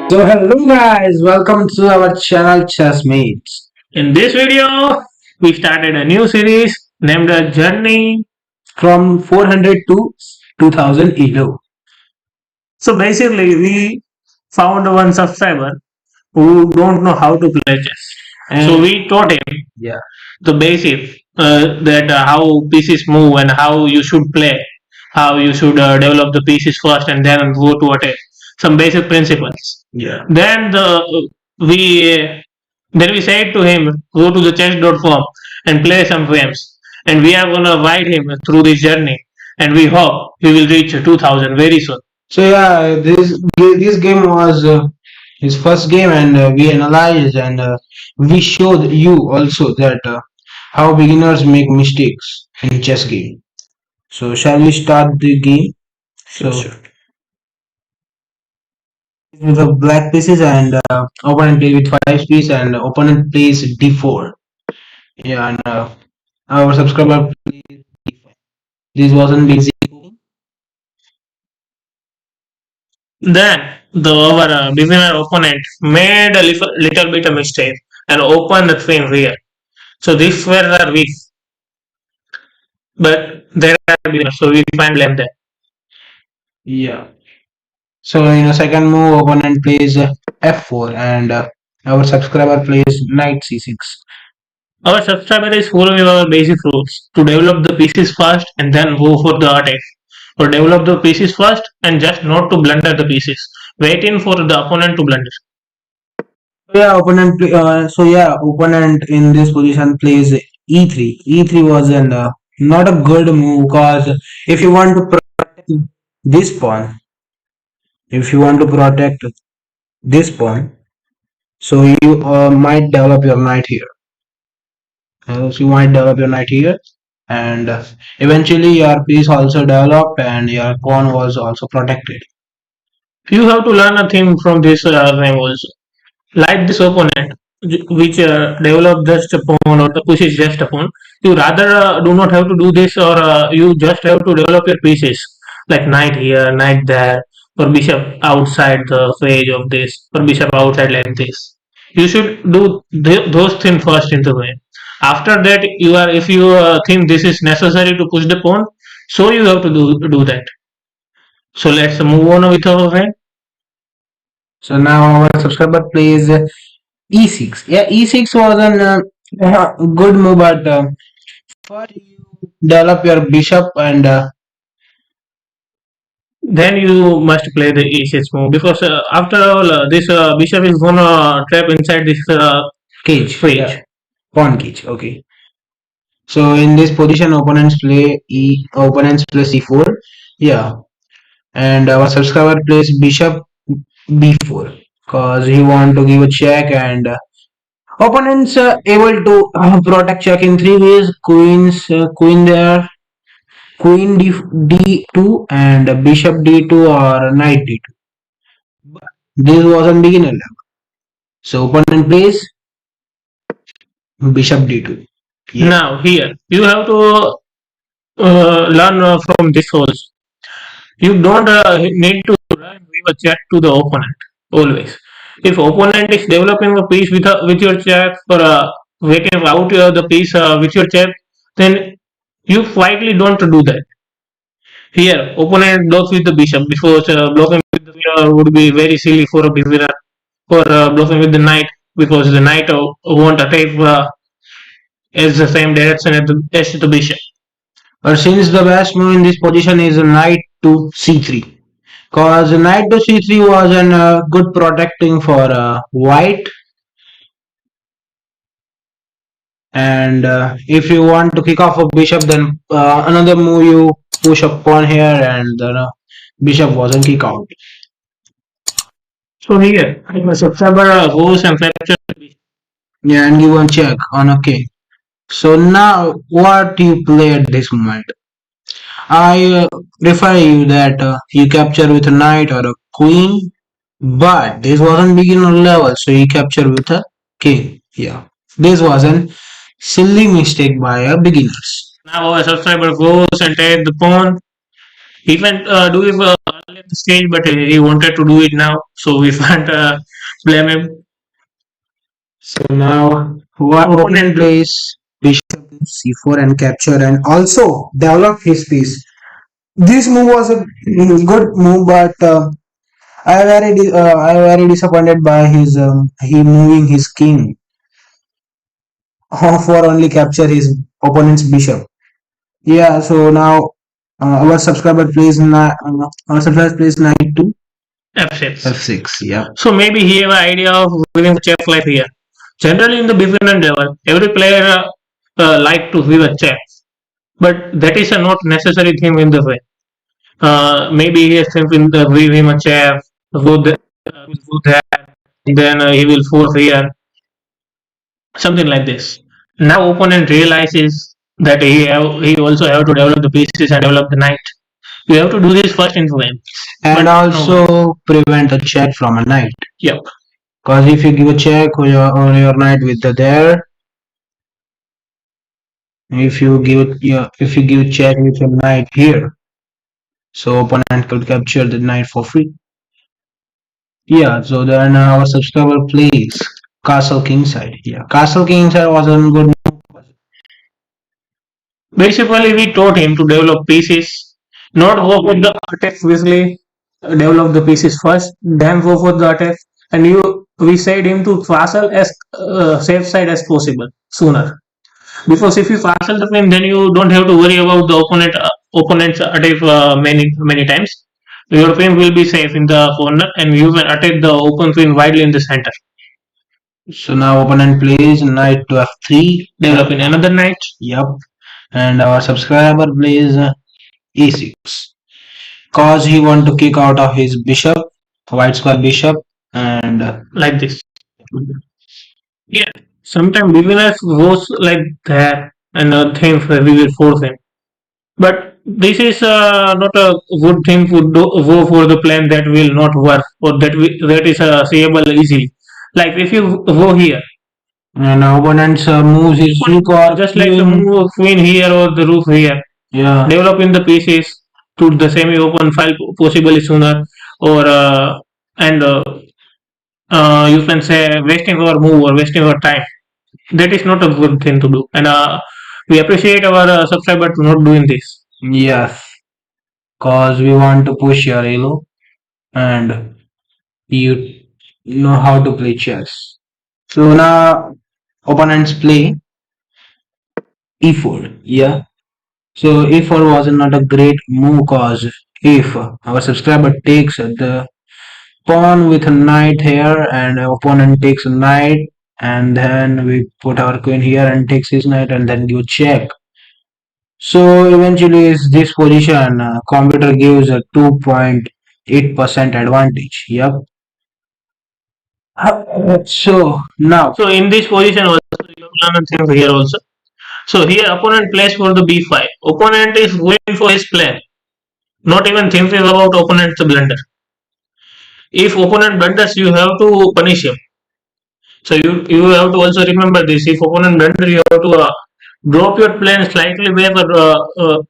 So hello guys, welcome to our channel Chessmates. In this video, we started a new series named a Journey. From 400 to 2000 Elo. So basically, we found one subscriber who don't know how to play chess. So we taught him Yeah. the basic that how pieces move and how you should play, how you should develop the pieces first and then go to attack. Some basic principles. Yeah. We then we said to him, go to the chess.com and play some games. And we are gonna guide him through this journey. And we hope he will reach 2000 very soon. So yeah, this game was his first game, and we analyzed and we showed you also that how beginners make mistakes in chess game. So shall we start the game? So with the black pieces and opponent play with 5 pieces and opponent plays d4. Yeah, and our subscriber plays d5. This wasn't basic. Then our beginner opponent made a little bit of mistake and opened the queen rear. So this were the weak, but there are beginners, so we can't blame them. Yeah. So in a second move, opponent plays f4 and our subscriber plays knight c6. Our subscriber is following our basic rules to develop the pieces first and then go for the attack. Or develop the pieces first and just not to blunder the pieces. Waiting for the opponent to blunder. Opponent in this position plays e3. E3 was an not a good move because if you want to protect this pawn, if you want to protect this pawn, so you might develop your knight here. So you might develop your knight here, and eventually your piece also developed and your pawn was also protected. You have to learn a thing from this game also. Like this opponent, which develop just a pawn or pushes just a pawn. You rather do not have to do this, or you just have to develop your pieces like knight here, knight there, or bishop outside the phase of this, or bishop outside like this. You should do those things first in the game. After that, you are if you think this is necessary to push the pawn, so you have to do that. So let's move on with our game. So now our subscriber plays e6. Yeah, e6 was an good move, but first you develop your bishop and then you must play the e6 move because after all this bishop is gonna trap inside this cage. cage. Yeah, pawn cage. Okay. So in this position, opponents play c4. Yeah, and our subscriber plays bishop b4 because he want to give a check and opponents able to protect check in 3 ways: queen there, queen d2 and bishop d2 or knight d2. This was on beginner level. So opponent plays bishop d2. Yeah. Now here you have to learn from this also. You don't need to run with a check to the opponent always. If opponent is developing a piece with your check or waiting out the piece with your check, then you quietly don't do that. Here, opponent blocks with the bishop because blocking with the bishop would be very silly for a beginner. For blocking with the knight because the knight won't attack as the same direction as the bishop. But since the best move in this position is knight to c3, because knight to c3 was an good protecting for white. And if you want to kick off a bishop, then another move you push a pawn here, and the bishop wasn't kick out. So here, if a subscriber goes and captures the bishop. Yeah, and give one check on a king. So now, what you play at this moment? I refer you that you capture with a knight or a queen, but this wasn't beginner level, so you capture with a king. Yeah, this was an silly mistake by a beginners. Now a subscriber goes and takes the pawn. He can do at the stage, but he wanted to do it now, so we can't blame him. So now our opponent plays bishop c4 and capture and also develop his piece. This move was a good move, but I very disappointed by his he moving his king for only capture his opponent's bishop. Yeah, so now our subscriber plays knight to F6. f6. Yeah. So maybe he have an idea of winning the chess life here. Generally, in the beginner level, every player like to win a chess, but that is a not necessary thing in the way. Maybe he has simply give him a chair, go there, then he will force here, something like this. Now opponent realizes that he also have to develop the pieces and develop the knight. You have to do this first in game. And But also prevent a check from a knight. Yep. Because if you give a check on your knight with the there, if you give check with your knight here, so opponent could capture the knight for free. Yeah, so then our subscriber plays castle kingside. Yeah, castle kingside was a good. Basically, we taught him to develop pieces, not go for the attack quickly. Develop the pieces first, then go for the attack. And we said him to castle as safe side as possible sooner. Because if you castle the queen, then you don't have to worry about the opponent's attack many times. Your queen will be safe in the corner, and you can attack the open queen widely in the center. So now opponent plays knight to f3, developing another knight. Yep, and our subscriber plays e6, cause he want to kick out of his bishop, white square bishop, and like this. Yeah, sometimes beginners goes like that and think we will force him. But this is not a good thing to go for the plan that will not work or that is seeable easily. Like if you go here, and opponent's moves his rook or just like the move of queen here or the rook here, yeah, developing the pieces to the semi-open file possibly sooner, or and you can say wasting our move or wasting our time. That is not a good thing to do, and we appreciate our subscriber to not doing this. Yes, cause we want to push your elo and you know how to play chess. So now opponents play e4. Yeah. So e4 was not a great move cause if our subscriber takes the pawn with a knight here and opponent takes a knight and then we put our queen here and takes his knight and then give check. So eventually is this position computer gives a 2.8% advantage. Yep. So now. So in this position also you have learned things here also. So here opponent plays for the b5. Opponent is going for his plan, not even thinking about opponent's blunder. If opponent blunders, you have to punish him. So you have to also remember this. If opponent blunder, you have to drop your plan slightly back or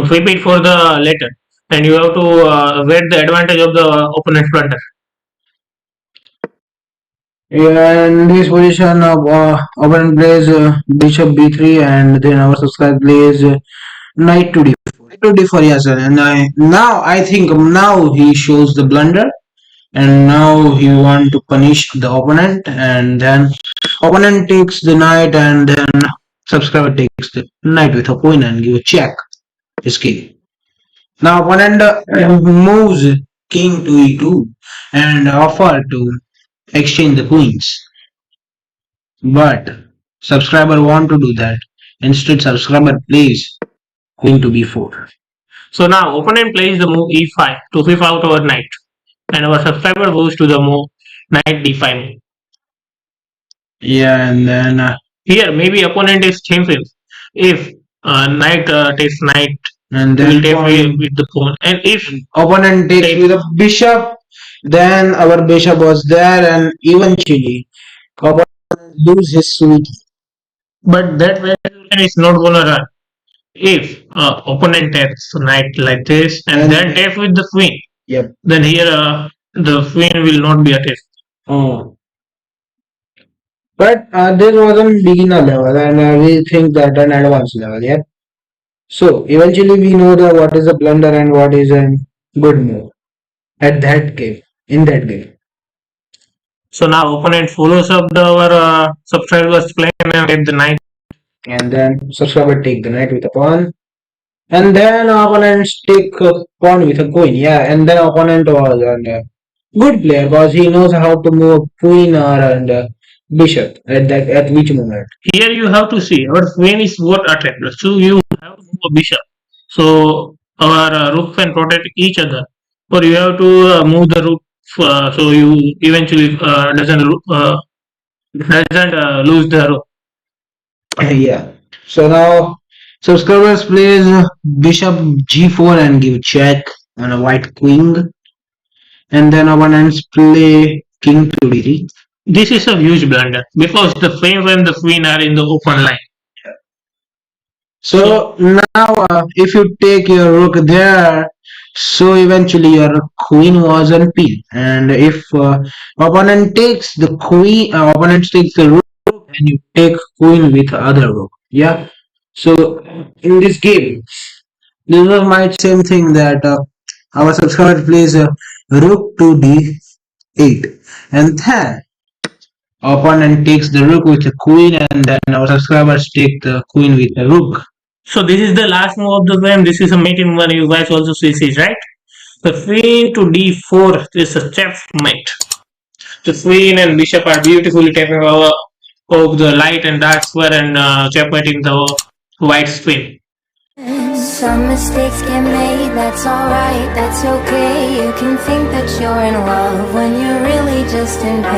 flip it for the later, and you have to wait the advantage of the opponent's blunder. Yeah, in this position, opponent plays bishop b3, and then our subscriber plays knight to d4. Knight to d4, yes, sir. And now I think now he shows the blunder, and now he want to punish the opponent, and then opponent takes the knight, and then subscriber takes the knight with a queen and give a check. His king. Now opponent moves king to e2 and offer to exchange the queens. But subscriber want to do that. Instead, subscriber plays queen to b4. So now opponent plays the move e5 to flip out our knight, and our subscriber goes to the move knight d5 move. Yeah, and then here maybe opponent is thinking if knight takes knight, and we will then take with the pawn, and if opponent takes with a bishop, then our bishop was there, and eventually opponent lose his suit. but that resolution is not gonna run. If opponent taps knight like this and then tap with the queen, Yep. then here the queen will not be attacked. Oh. But this was on beginner level, and we think that an advanced level, yeah. So eventually we know that what is a blunder and what is a good move at that game. In that game, So now opponent follows up our subscriber's plan and get the knight. and then subscriber take the knight with a pawn, and then opponents take a pawn with a queen. Yeah, and then opponent was a good player because he knows how to move queen or and bishop at that at which moment. Here you have to see our queen is what attracted. So you have to move a bishop. So our rook can protect each other. Or you have to move the rook so you eventually doesn't lose the rook. Yeah. So now subscribers plays bishop g4 and give check on a white queen, and then opponents play king to d3. This is a huge blunder because the frame and the queen are in the open line. So now, if you take your rook there, so eventually your queen was on p. And if opponent takes the rook, and you take queen with other rook. Yeah. So in this game, this was my same thing that our subscriber plays rook to d8, and then opponent takes the rook with the queen, and then our subscribers take the queen with the rook. So this is the last move of the game. This is a mate in one. You guys also see this, right? The queen to d4 is a checkmate. The queen and bishop are beautifully taking over of the light and dark square and checkmating the white queen. Some mistakes get made, that's alright, that's okay. You can think that you're in love when you're really just in pain.